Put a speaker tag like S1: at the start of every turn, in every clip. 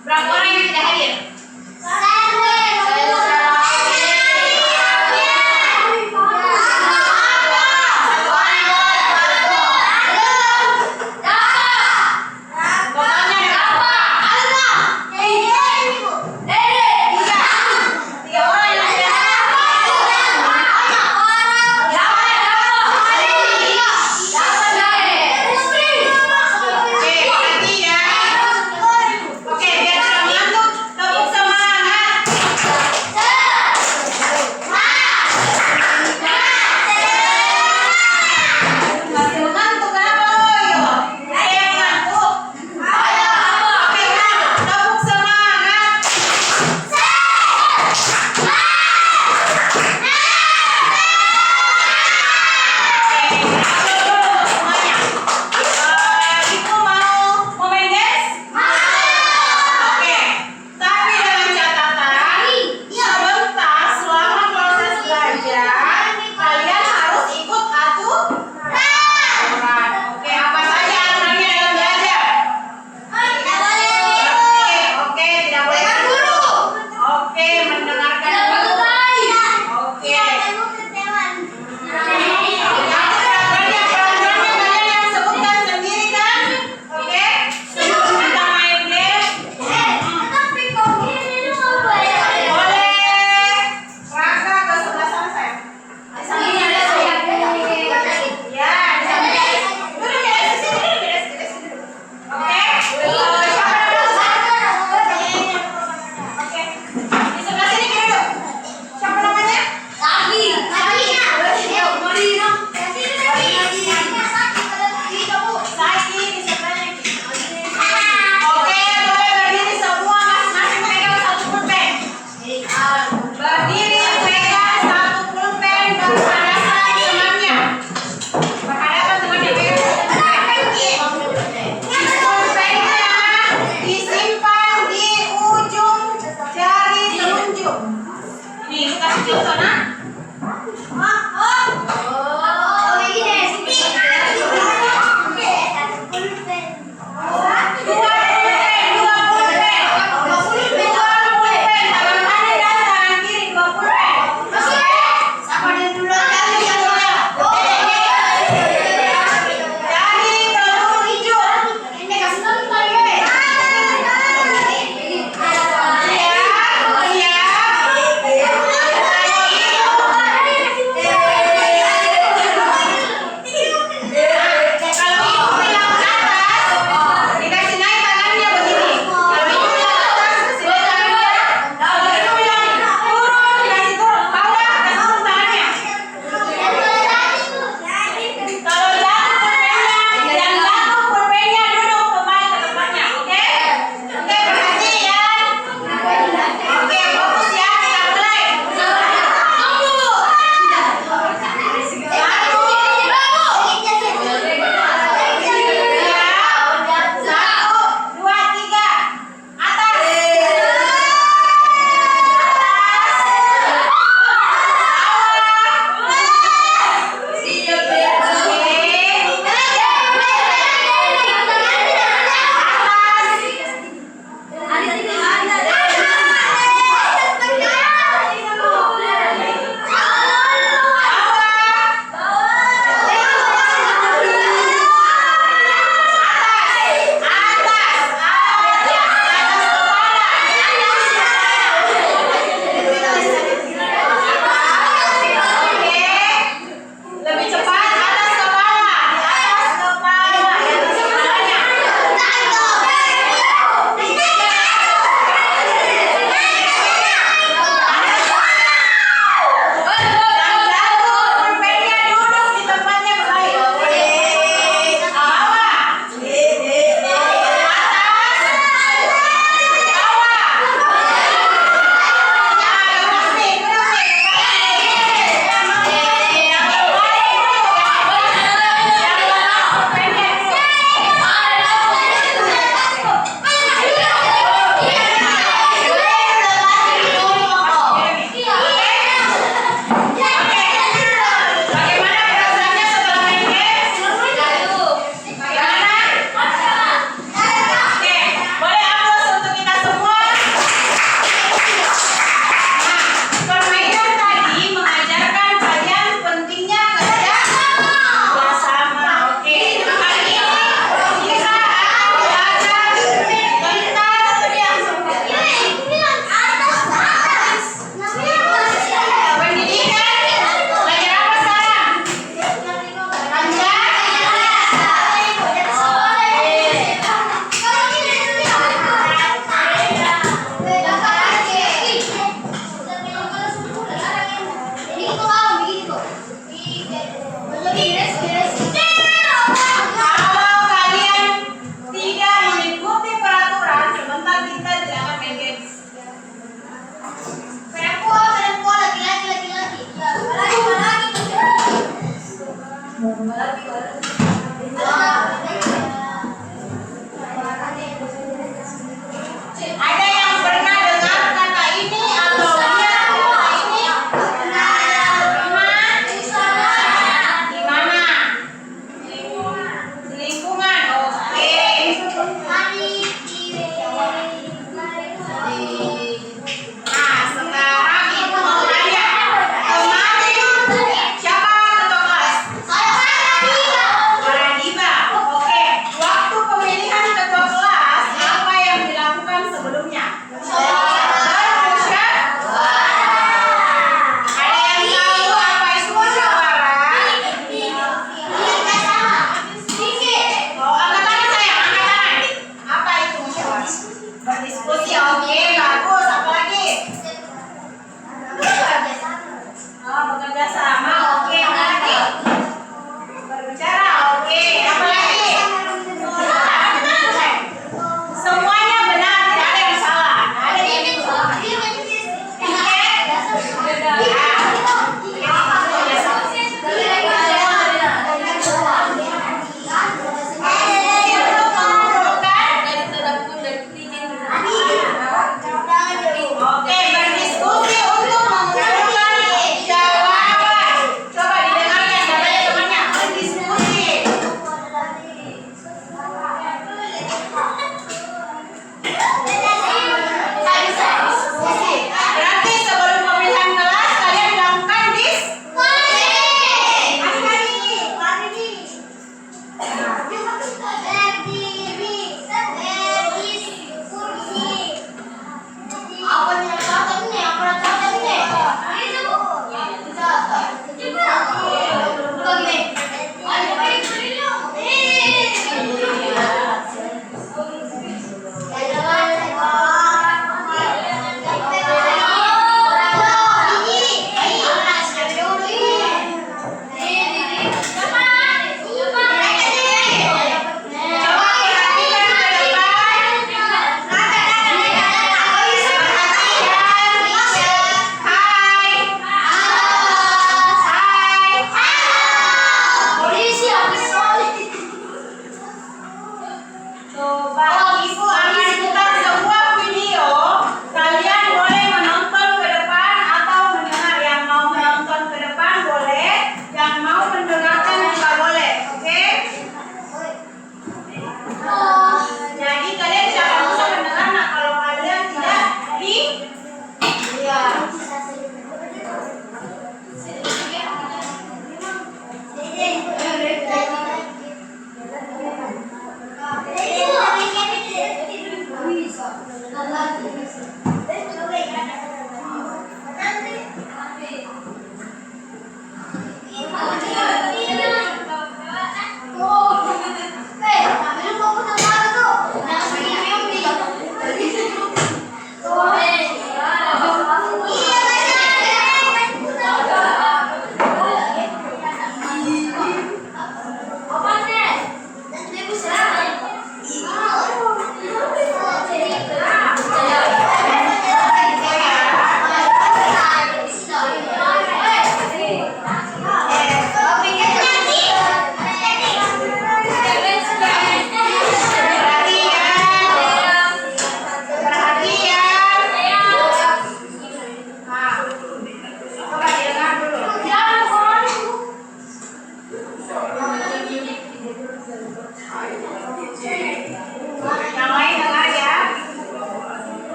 S1: Berapa orang yang tidak hadir? Oke, biar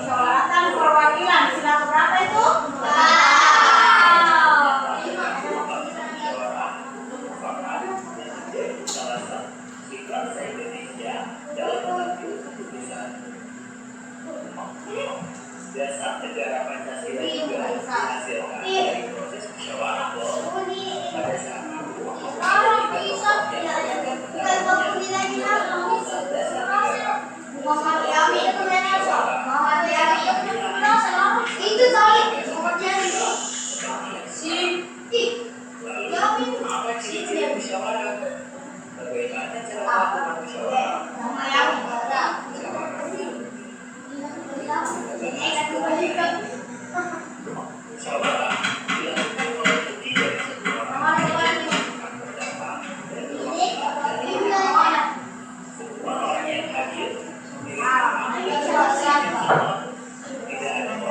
S1: Musyawaratan perwakilan sila berapa itu?
S2: Dasar negara Pancasila juga dihasilkan dari proses musyawarah pada saat itu. Bagaimana cara melakukan musyawarah? Musyawarah dilakukan oleh lebih dari satu orang yang pendapat dan semua orang yang hadir tidak ada orang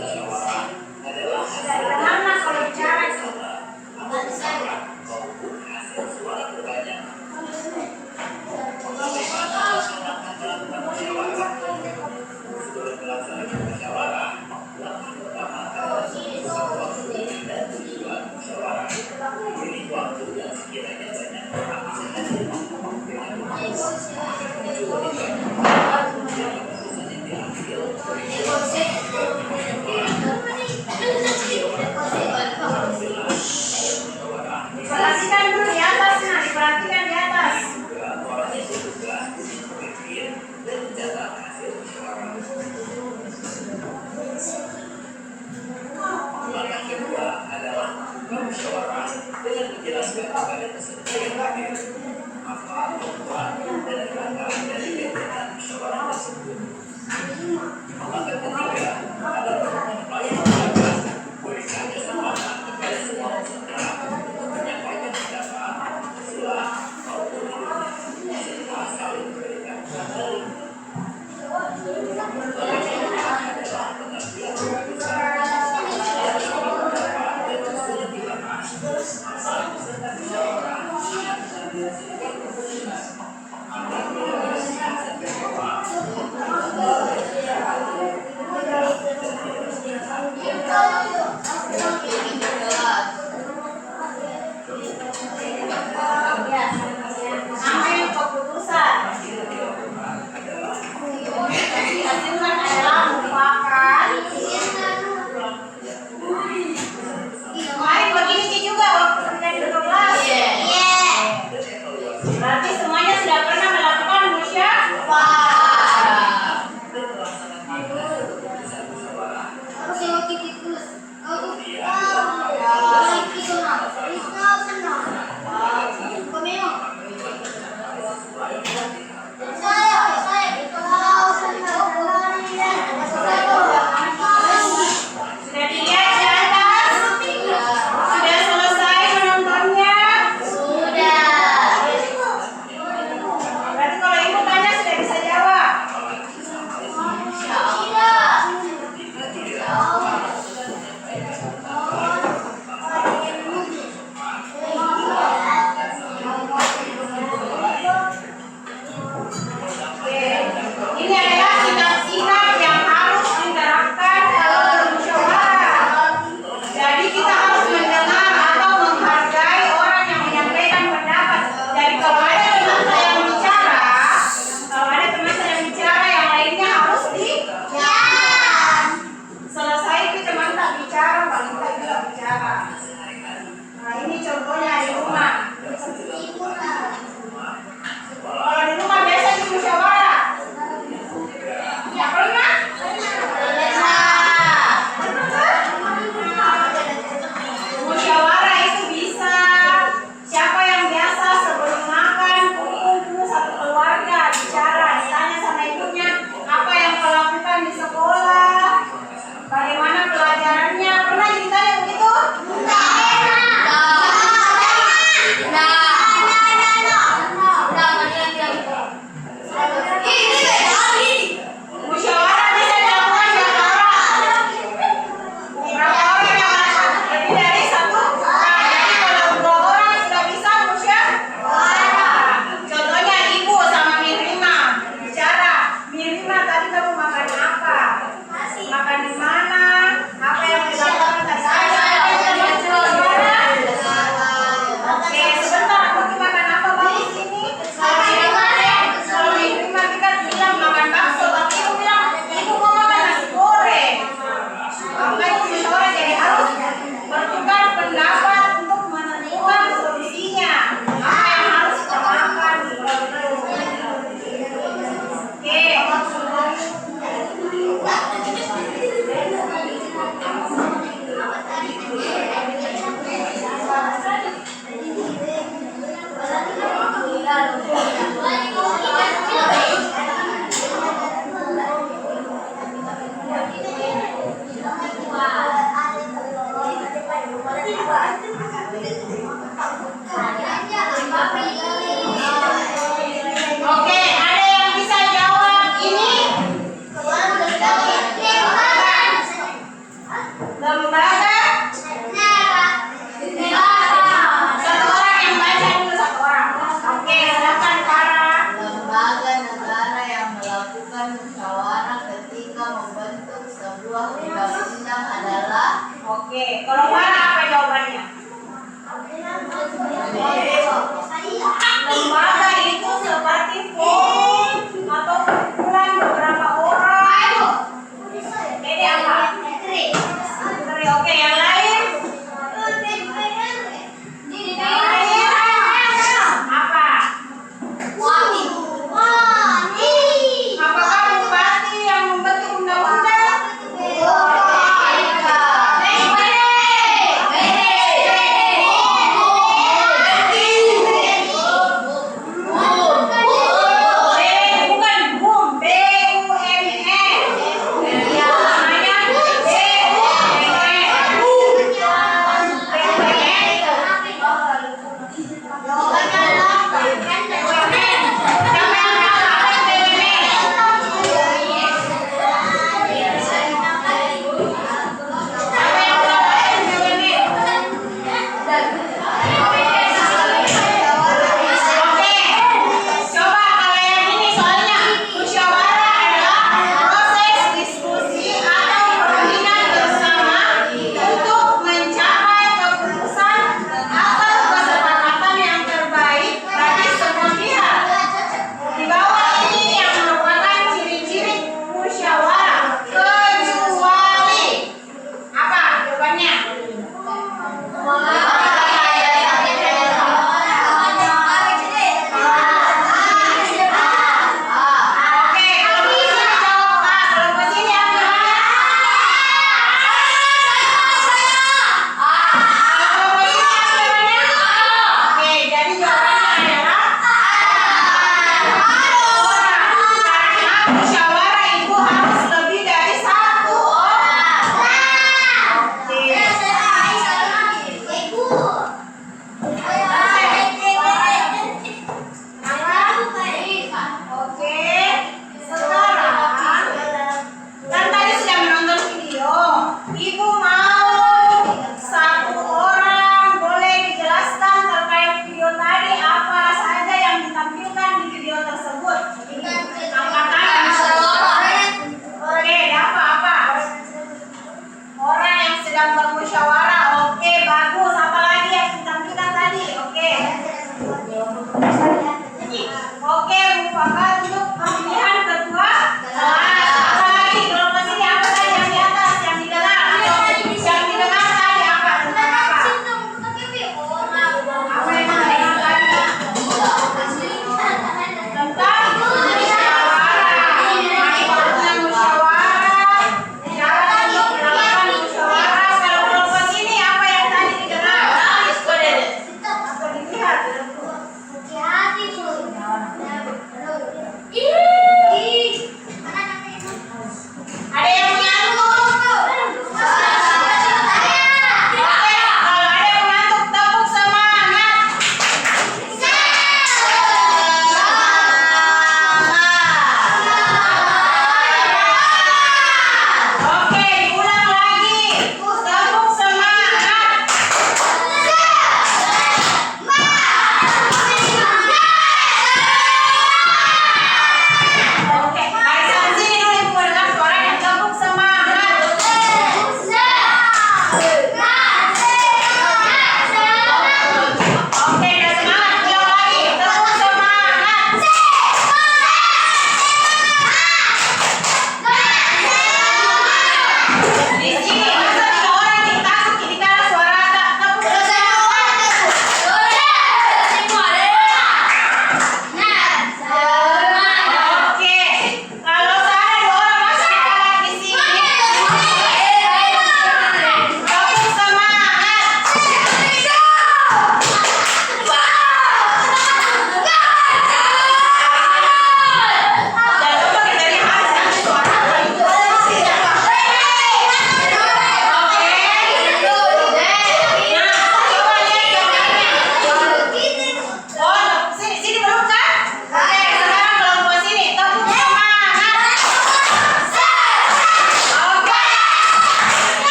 S2: musyawarah adalah hasil suara terbanyak. Sebelum melaksanakan musyawarah, langkah pertama adalah menentukan waktu dan tujuan musyawarah. Pilih waktu yang sekiranya banyak orang bisa hadir. Keputusan yang diambil
S1: Perhatikan dulu di atas, nah diperhatikan di atas.
S2: orang yang bertugas memimpin dan mencatat hasil musyawarah. Langkah kedua adalah musyawarah dengan menjelaskan kepada peserta yang hadir apa tujuan dan rangkaian dari kegiatan musyawarah tersebut. Langkah ketiga adalah menyampaikan berikan kesempatan kepada semua peserta untuk menyampaikan pendapat, usulan maupun ide serta saling memberikan materi. Adalah pengambilan keputusan yang pendapat dan usulan dibahas bersama peserta musyawarah yang menghasilkan keputusan. Apabila sampai bawah
S1: Ambil keputusan. Hasilkan adalah merupakan. Kemarin begini sih juga waktu kita duduk kelas. Berarti semuanya sudah pernah melakukan musyawarah. Sudah dilihat di atas? Sudah selesai menontonnya? Berarti kalau ibu tanya sudah bisa jawab. Ini adalah sikap-sikap yang harus diterapkan dalam bermusyawarah. Jadi kita harus mendengar atau menghargai orang yang menyampaikan pendapat. Jadi kalau ada teman saya yang bicara, yang lainnya harus diam. Selesai itu teman tak bicara, paling tak juga bicara. Nah ini contohnya di rumah. Kalau di rumah biasa di musyawarah.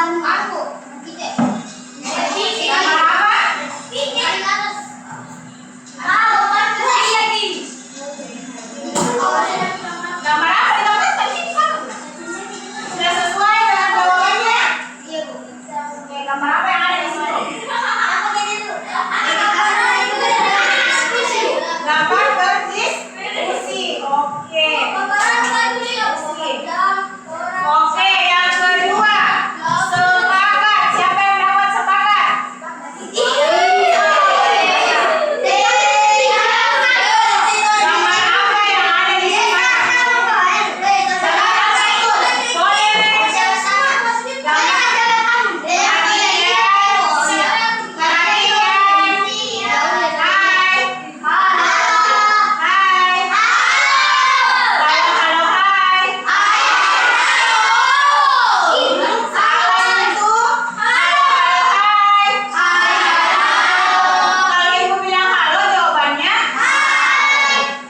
S1: Gambar apa di gambar tadi? Sudah sesuai dengan jawabannya? Oke, gambar apa yang ada di situ? Gambar berdiskusi. Oke. Oke, yang kedua. Sepakat. Siapa yang dapat sepakat? Gambar apa yang ada di sepakat?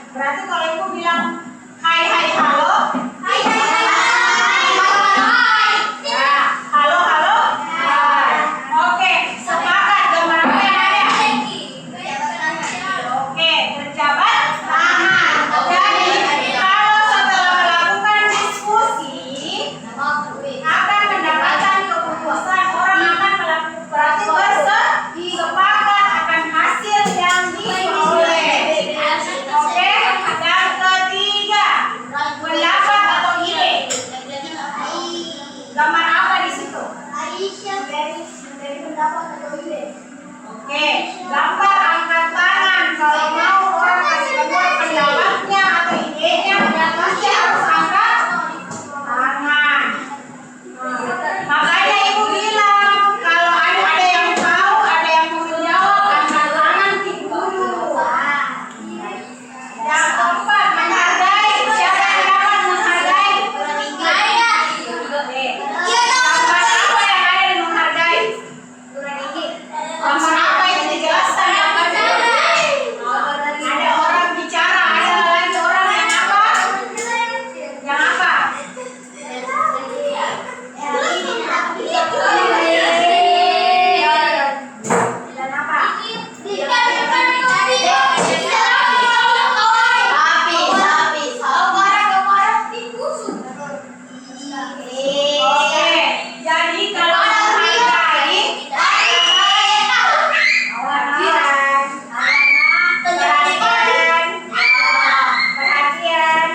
S1: Berarti kalau ibu bilang hai hai halo, ya halo halo, hai. Oke, sepakat gambar apa yang ada? Oke, berjabat tangan. Jadi kalau setelah melakukan diskusi akan mendapatkan keputusan, orang akan melakukan berarti bersepakat akan hasil yang diperoleh. Oke, yang ketiga, pendapat atau ide. Gambar apa di situ? Oke, gambar angkat tangan. Kalau mau orang kasih keluar pendapatnya atau idenya, yang pasti harus angkat tangan. Makanya ibu bilang kalau ada yang tahu, ada yang mau menjawab, angkat tangan dulu. Yang keempat, menghargai. Siapa yang dapat menghargai? Gambar apa yang ada di menghargai? Gambar apa itu dijelaskan gambarnya? Ada orang bicara, ada lagi orang yang apa? Yang apa? Dan apa? Oke, jadi kalau menghargai, perhatian,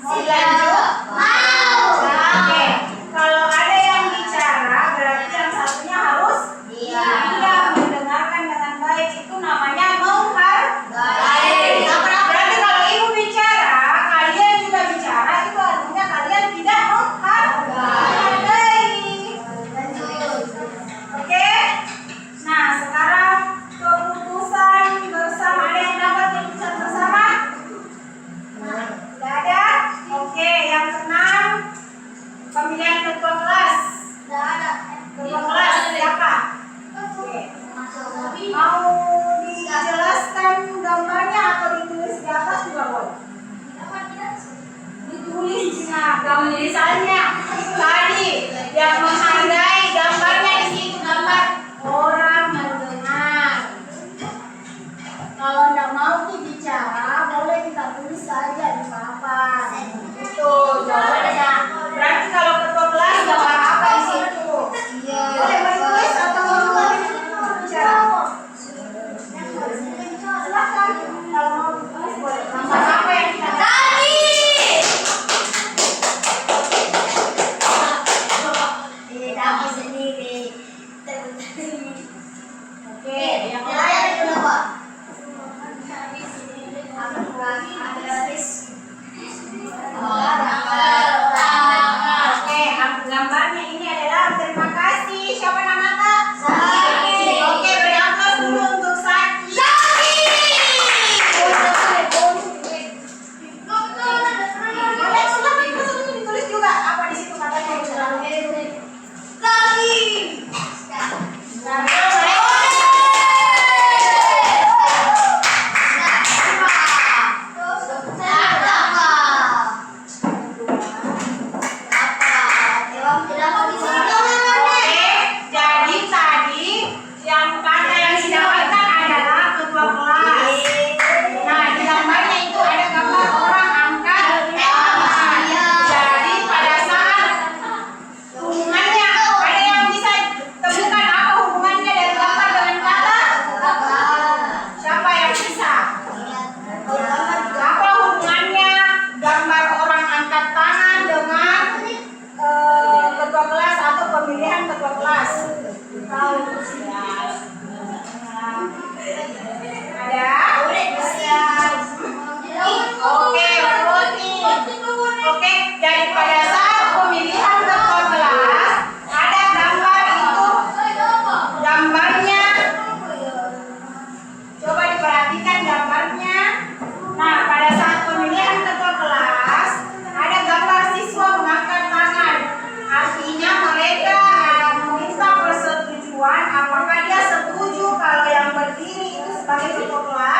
S1: mau dilanjut? Oke, kalau ada yang bicara, berarti yang satunya harus diam, mendengarkan dengan baik. Itu namanya menghargai. Berarti kalau ibu bicara, kalian juga bicara, itu artinya kalian tidak menghargai. Oke? Nah, sekarang keputusan bersama. Ada yang dapat keputusan bersama? Tidak ada? Oke, yang keenam, pemilihan ketua kelas. Ketua kelas siapa? Oke. Mau dijelaskan gambarnya atau ditulis di atas juga boleh? Ditulis. Nah, gambar misalnya tadi yang menghargai gambarnya di situ gambar orang mendengar. Kalau tidak mau bicara, boleh kita tulis saja di papan. Itu jawabannya. Berarti kalau ketua kelas gambar apa di situ? Boleh menulis atau mau bicara? Silakan. Kalau mau ditulis boleh. Gambar apa yang kita Oke, yang lain. Oke, gambarnya ini adalah terima kasih. Siapa nama Kak? Oke, beri aplaus dulu untuk Saki. Boleh, silakan ditulis juga apa di situ katanya. Oke, jadi tadi yang kata yang didapatkan adalah ketua kelas. Nah, di gambarnya itu ada gambar orang angkat tangan. Jadi pada saat hubungannya, ada yang bisa temukan apa hubungannya dari gambar dengan kata? Siapa yang bisa? Apa hubungannya gambar orang angkat tangan dengan ketua kelas atau pemilihan ketua kelas? Tahu? Ada? Oke, oke. Jadi pada saat pemilihan ketua kelas ada gambar itu, gambarnya. Coba diperhatikan gambarnya. Nah, pada saat pemilihan ketua kelas ada gambar siswa mengangkat tangan. Artinya mereka meminta persetujuan apakah dia setuju kalau yang berdiri itu sebagai ketua kelas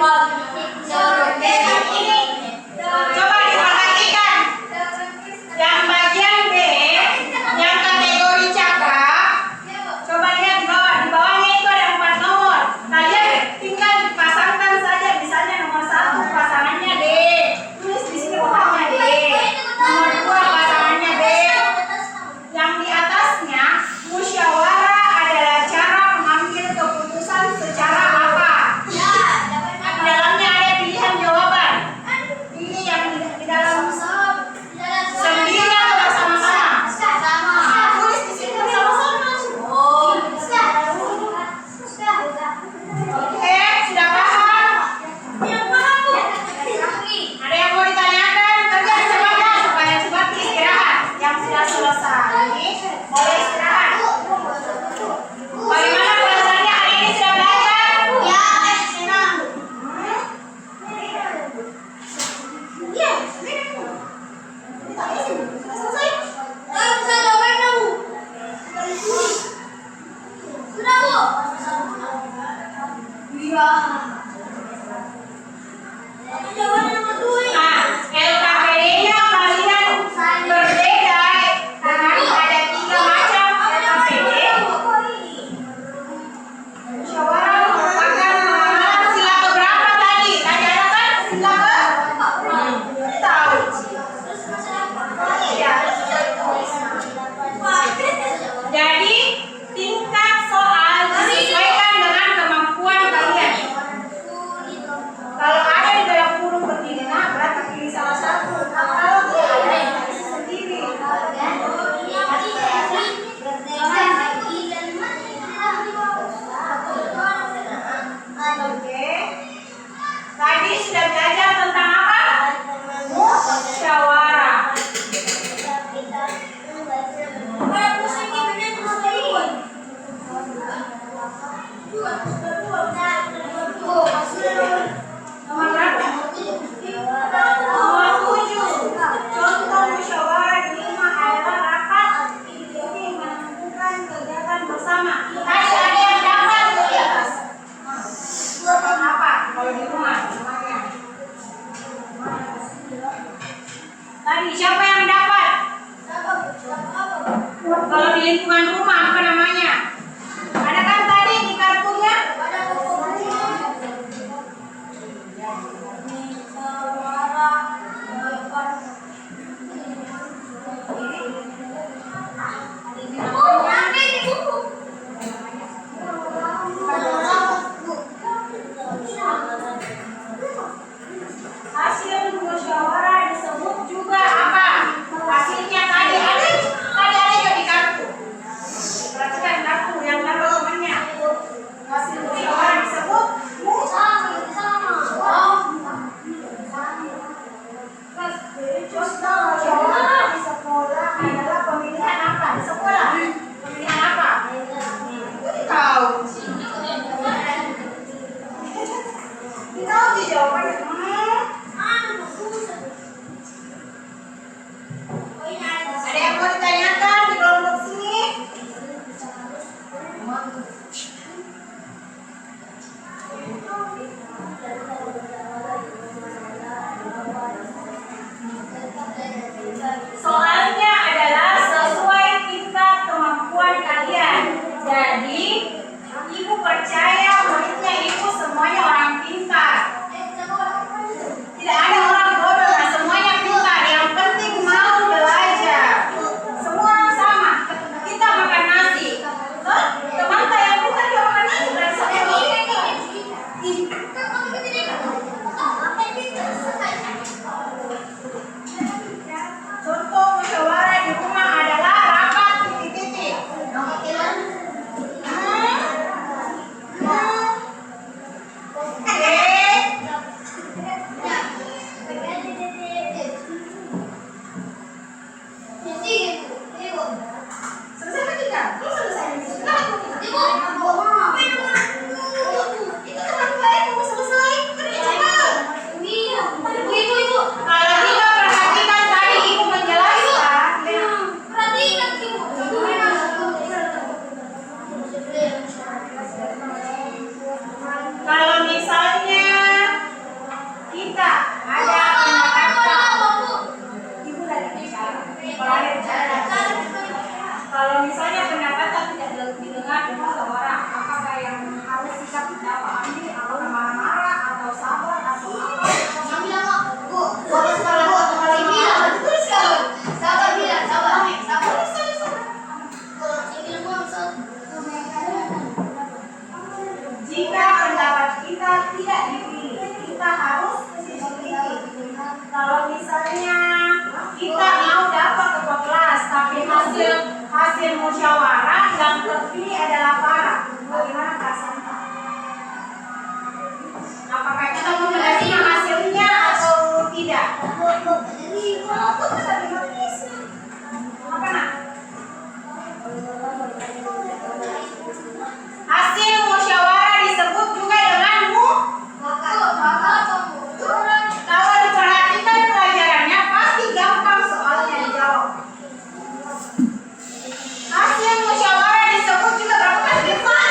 S1: Ini coba diperhatikan. Yang bagian B, yang kategori cakap, coba lihat di bawahnya itu ada 4 nomor. Kalian tinggal pasangkan saja, misalnya nomor 1 pasangannya D, tulis di sini bawahnya D. Nomor 2 pasangannya B. Yang di atasnya, musyawarah adalah cara mengambil keputusan secara apa? Di dalamnya ada pilihan jawaban. Ini yang di dalam sendiri atau bersama-sama? Tulis di sini bersama-sama. Oke, sudah paham? Ada yang mau ditanyakan? Kerja secepatnya supaya cepat istirahat. Yang sudah selesai, boleh istirahat. Bagaimana perasaannya hari ini sudah belajar? Senang. Nah, LKPD-nya kalian berbeda dengan ada 3 macam LKPD. Musyawarah merupakan sila keberapa tadi? Tadi ada kan sila ke? Tahu. Iya. Jadi tingkat soal disesuaikan dengan kemampuan kalian. Jika pendapat kita tidak dipilih, kita harus memilih. Kalau misalnya kita mau dapat ketua kelas, tapi hasil musyawarah yang terpilih adalah para, bagaimana perasaan Pak? Apakah kita mau menerima hasilnya atau tidak? Apa nak? Hasil musyawarah disebut juga dengan kalau diperhatikan pelajarannya pasti gampang soalnya dijawab. Hasil musyawarah disebut juga berapa kali?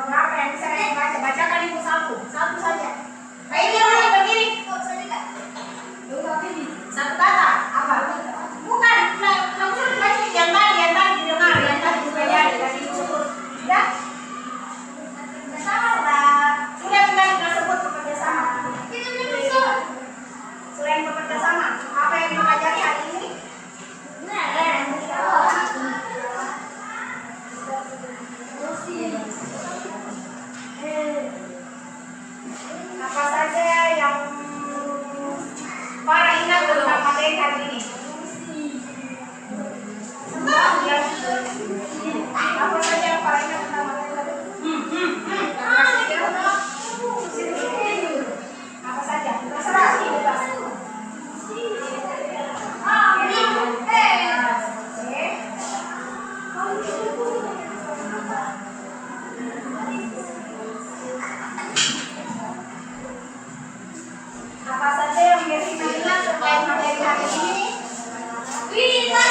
S1: Berapa yang bisa kalian baca? Bacakan ibu satu saja. Kayak ini orang berdiri. Satu kata apa? Bukan. Nggak usah dibaca yang tadi didengar, yang tadi sudah jadi, tadi disebut. Sudah? Sudah kita sebut bekerja sama. Selain bekerja sama, apa yang dipelajari hari ini? Apa saja yang para ingat tentang materi hari ini? Apa saja yang para ingat tentang materi hari ini? Apa saja? Terserah. Apa saja yang biasa ingat terkait materi hari ini? Sisa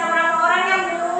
S1: berapa orang yang belum?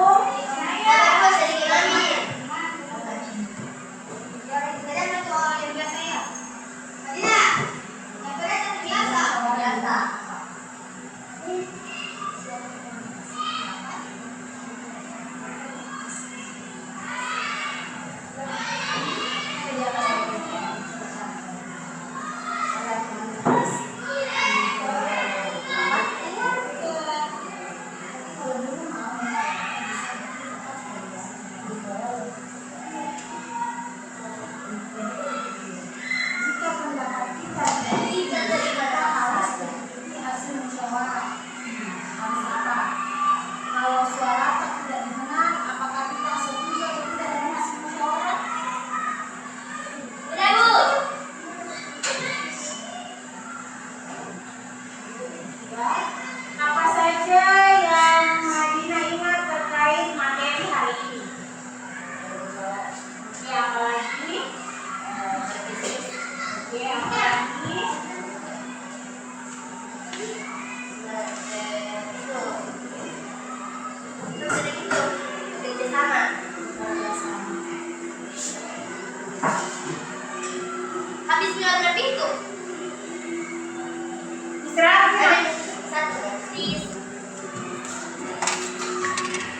S3: praktis